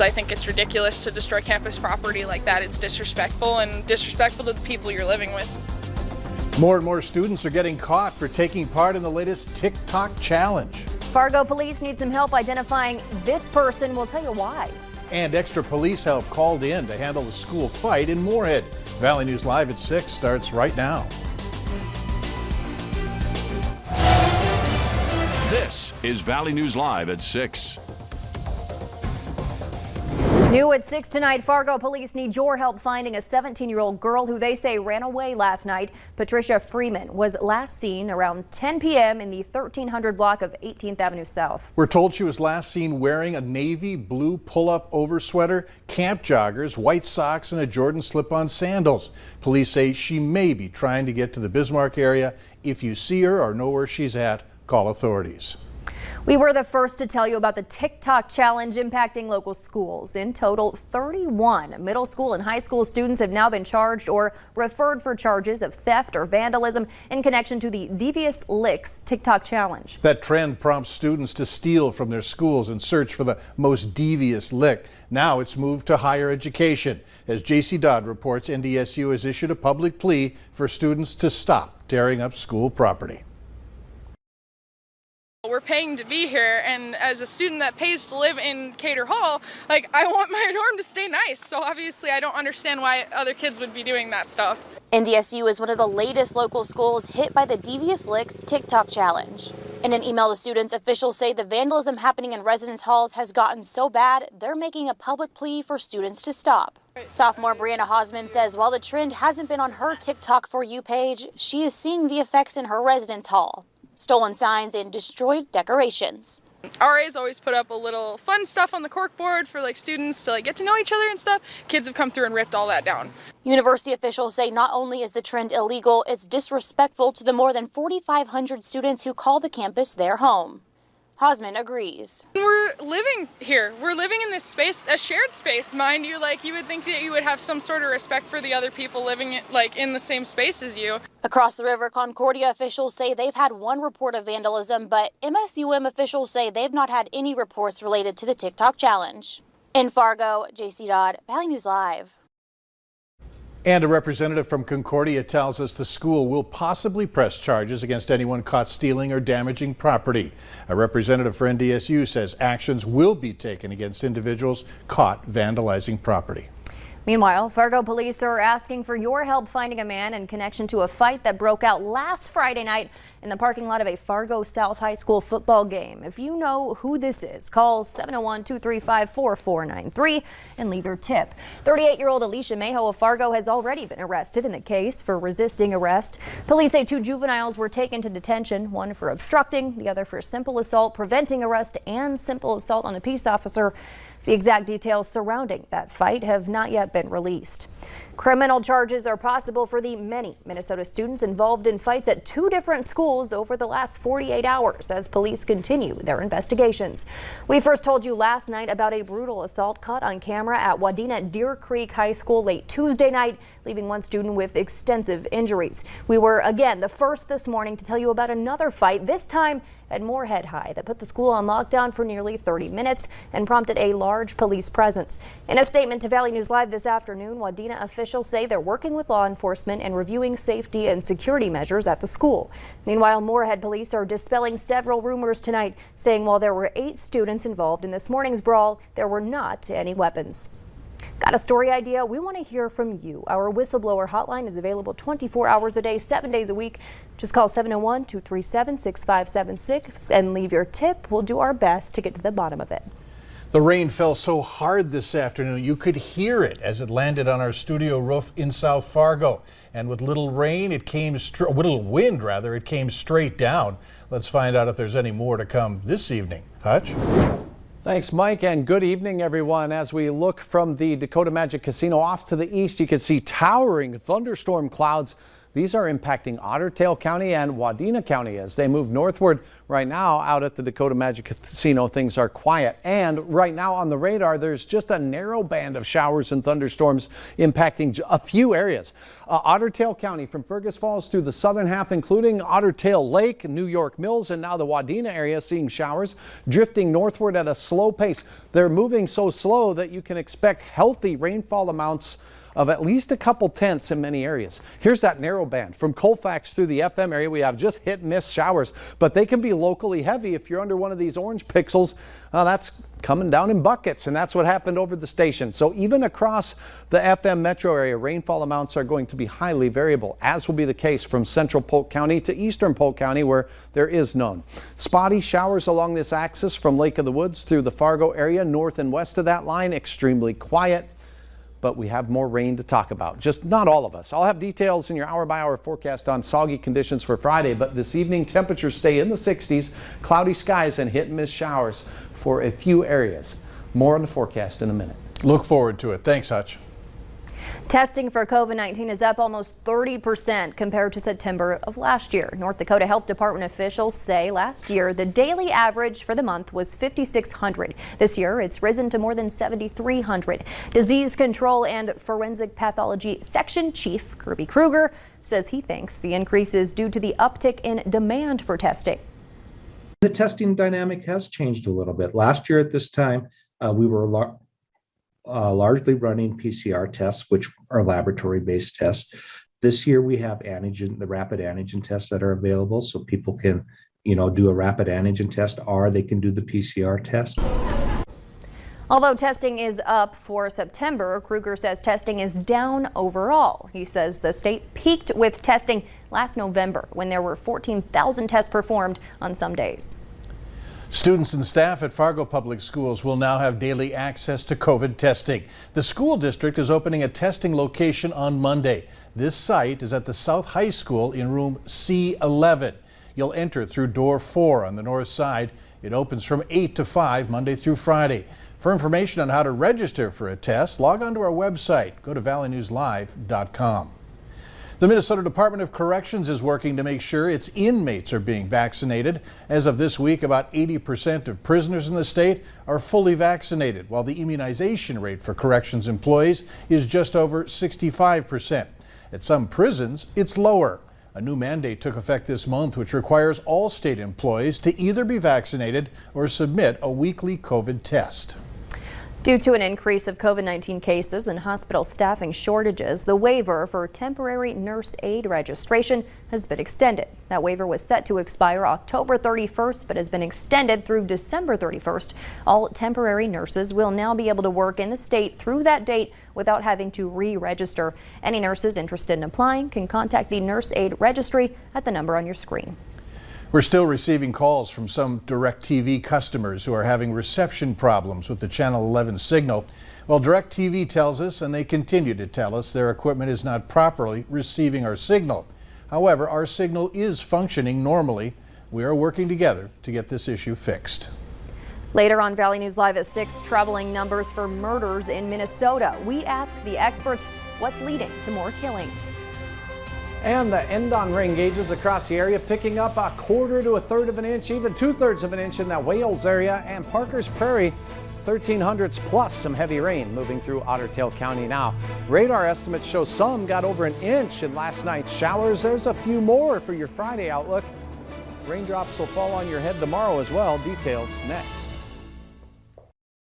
I think it's ridiculous to destroy campus property like that. It's disrespectful and disrespectful to the people you're living with. More and more students are getting caught for taking part in the latest TikTok challenge. Fargo police need some help identifying this person. We'll tell you why. And extra police help called in to handle the school fight in Moorhead. Valley News Live at 6 starts right now. This is Valley News Live at 6. New at 6 tonight, Fargo police need your help finding a 17-year-old girl who they say ran away last night. Patricia Freeman was last seen around 10 p.m. in the 1300 block of 18th Avenue South. We're told she was last seen wearing a navy blue pull-up over sweater, camp joggers, white socks, and a Jordan slip-on sandals. Police say she may be trying to get to the Bismarck area. If you see her or know where she's at, call authorities. We were the first to tell you about the TikTok challenge impacting local schools. In total, 31 middle school and high school students have now been charged or referred for charges of theft or vandalism in connection to the Devious Licks TikTok challenge. That trend prompts students to steal from their schools and search for the most devious lick. Now it's moved to higher education. As J.C. Dodd reports, NDSU has issued a public plea for students to stop tearing up school property. We're paying to be here, and as a student that pays to live in Cater Hall, like, I want my dorm to stay nice. So obviously I don't understand why other kids would be doing that stuff. NDSU is one of the latest local schools hit by the Devious Licks TikTok challenge. In an email to students, officials say the vandalism happening in residence halls has gotten so bad, they're making a public plea for students to stop. Sophomore Brianna Hausman says while the trend hasn't been on her TikTok For You page, she is seeing the effects in her residence hall. Stolen signs and destroyed decorations. RAs always put up a little fun stuff on the corkboard for students to get to know each other and stuff. Kids have come through and ripped all that down. University officials say not only is the trend illegal, it's disrespectful to the more than 4,500 students who call the campus their home. Hausman agrees. We're living here. We're living in this space, a shared space, mind you. You would think that you would have some sort of respect for the other people living in the same space as you. Across the river, Concordia officials say they've had one report of vandalism, but MSUM officials say they've not had any reports related to the TikTok challenge. In Fargo, J.C. Dodd, Valley News Live. And a representative from Concordia tells us the school will possibly press charges against anyone caught stealing or damaging property. A representative for NDSU says actions will be taken against individuals caught vandalizing property. Meanwhile, Fargo police are asking for your help finding a man in connection to a fight that broke out last Friday night in the parking lot of a Fargo South High School football game. If you know who this is, call 701-235-4493 and leave your tip. 38-year-old Alicia Mayo of Fargo has already been arrested in the case for resisting arrest. Police say 2 juveniles were taken to detention, one for obstructing, the other for simple assault, preventing arrest, and simple assault on a peace officer. The exact details surrounding that fight have not yet been released. Criminal charges are possible for the many Minnesota students involved in fights at 2 different schools over the last 48 hours as police continue their investigations. We first told you last night about a brutal assault caught on camera at Wadena Deer Creek High School late Tuesday night, leaving one student with extensive injuries. We were again the first this morning to tell you about another fight, this time at Moorhead High, that put the school on lockdown for nearly 30 minutes and prompted a large police presence. In a statement to Valley News Live this afternoon, Wadena officials say they're working with law enforcement and reviewing safety and security measures at the school. Meanwhile, Moorhead police are dispelling several rumors tonight, saying while there were 8 students involved in this morning's brawl, there were not any weapons. Got a story idea? We want to hear from you. Our whistleblower hotline is available 24 hours a day, 7 days a week. Just call 701-237-6576 and leave your tip. We'll do our best to get to the bottom of it. The rain fell so hard this afternoon you could hear it as it landed on our studio roof in South Fargo. And with little rain, little wind rather, it came straight down. Let's find out if there's any more to come this evening. Hutch? Thanks, Mike, and good evening, everyone. As we look from the Dakota Magic Casino off to the east, you can see towering thunderstorm clouds These are impacting Otter Tail County and Wadena County as they move northward. Right now, out at the Dakota Magic Casino, things are quiet. And right now on the radar, there's just a narrow band of showers and thunderstorms impacting a few areas. Otter Tail County from Fergus Falls through the southern half, including Otter Tail Lake, New York Mills, and now the Wadena area seeing showers drifting northward at a slow pace. They're moving so slow that you can expect healthy rainfall amounts of at least a couple tenths in many areas. Here's that narrow band. From Colfax through the FM area, we have just hit and miss showers, but they can be locally heavy if you're under one of these orange pixels. That's coming down in buckets, and that's what happened over the station. So even across the FM metro area, rainfall amounts are going to be highly variable, as will be the case from central Polk County to eastern Polk County, where there is none. Spotty showers along this axis from Lake of the Woods through the Fargo area, north and west of that line, extremely quiet. But we have more rain to talk about. Just not all of us. I'll have details in your hour-by-hour forecast on soggy conditions for Friday, but this evening temperatures stay in the 60s, cloudy skies and hit and miss showers for a few areas. More on the forecast in a minute. Look forward to it. Thanks, Hutch. Testing for COVID-19 is up almost 30% compared to September of last year. North Dakota Health Department officials say last year the daily average for the month was 5,600. This year it's risen to more than 7,300. Disease Control and Forensic Pathology Section Chief Kirby Kruger says he thinks the increase is due to the uptick in demand for testing. The testing dynamic has changed a little bit. Last year at this time, we were largely running PCR tests, which are laboratory-based tests. This year we have the rapid antigen tests that are available, so people can, do a rapid antigen test, or they can do the PCR test. Although testing is up for September, Kruger says testing is down overall. He says the state peaked with testing last November when there were 14,000 tests performed on some days. Students and staff at Fargo Public Schools will now have daily access to COVID testing. The school district is opening a testing location on Monday. This site is at the South High School in room C11. You'll enter through door 4 on the north side. It opens from 8 to 5 Monday through Friday. For information on how to register for a test, log on to our website. Go to valleynewslive.com. The Minnesota Department of Corrections is working to make sure its inmates are being vaccinated. As of this week, about 80% of prisoners in the state are fully vaccinated, while the immunization rate for corrections employees is just over 65%. At some prisons, it's lower. A new mandate took effect this month, which requires all state employees to either be vaccinated or submit a weekly COVID test. Due to an increase of COVID-19 cases and hospital staffing shortages, the waiver for temporary nurse aid registration has been extended. That waiver was set to expire October 31st, but has been extended through December 31st. All temporary nurses will now be able to work in the state through that date without having to re-register. Any nurses interested in applying can contact the Nurse Aid Registry at the number on your screen. We're still receiving calls from some DirecTV customers who are having reception problems with the Channel 11 signal. Well, DirecTV tells us, and they continue to tell us, their equipment is not properly receiving our signal. However, our signal is functioning normally. We are working together to get this issue fixed. Later on Valley News Live at 6, troubling numbers for murders in Minnesota. We ask the experts what's leading to more killings. And the end-on rain gauges across the area picking up 1/4 to 1/3 of an inch, even 2/3 of an inch in that Wales area, and Parker's Prairie 1300s plus some heavy rain moving through Otter Tail County now. Radar estimates show some got over an inch in last night's showers. There's a few more for your Friday outlook. Raindrops will fall on your head tomorrow as well. Details next.